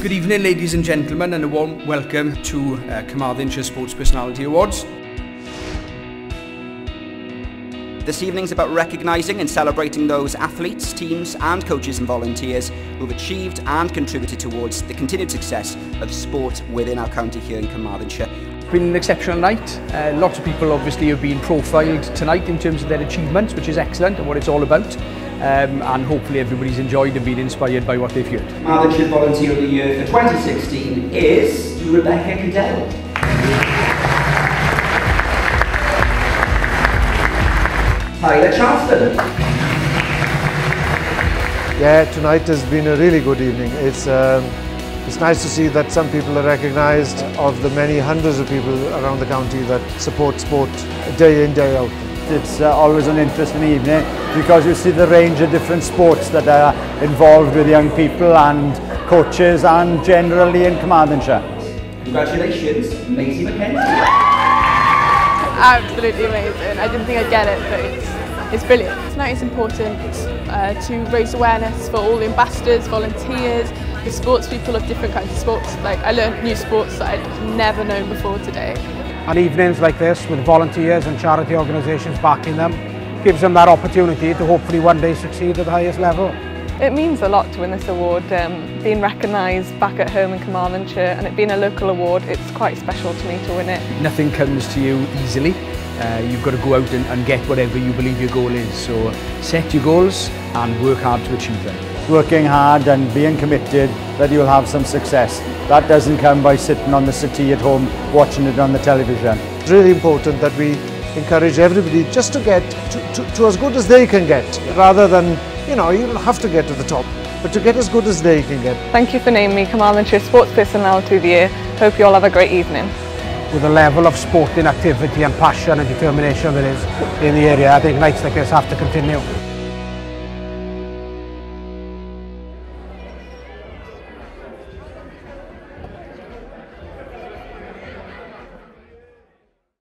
Good evening, ladies and gentlemen, and a warm welcome to Carmarthenshire Sports Personality Awards. This evening's about recognising and celebrating those athletes, teams and coaches and volunteers who've achieved and contributed towards the continued success of sport within our county here in Carmarthenshire. It's been an exceptional night. Lots of people obviously have been profiled tonight in terms of their achievements, which is excellent and what it's all about. And hopefully everybody's enjoyed and been inspired by what they've heard. Carmarthenshire Volunteer of the Year for 2016 is Rebecca Cadell. Tyler Charleston. Yeah, tonight has been a really good evening. It's nice to see that some people are recognised of the many hundreds of people around the county that support sport day in, day out. It's always an interesting evening because you see the range of different sports that are involved with young people and coaches and generally in Carmarthenshire. Congratulations, Maisie McKenzie. Absolutely amazing. I didn't think I'd get it, but it's brilliant. Tonight is important to raise awareness for all the ambassadors, volunteers, the sports people of different kinds of sports. Like, I learned new sports that I'd never known before today. And evenings like this with volunteers and charity organisations backing them gives them that opportunity to hopefully one day succeed at the highest level. It means a lot to win this award, being recognised back at home in Carmarthenshire, and it being a local award, it's quite special to me to win it. Nothing comes to you easily. You've got to go out and get whatever you believe your goal is. So set your goals and work hard to achieve them. Working hard and being committed that you'll have some success. That doesn't come by sitting on the settee at home watching it on the television. It's really important that we encourage everybody just to get to as good as they can get, rather than, you don't have to get to the top, but to get as good as they can get. Thank you for naming me Carmarthenshire Sports Personality of the Year. Hope you all have a great evening. With the level of sporting activity and passion and determination there is in the area, I think nights like this have to continue.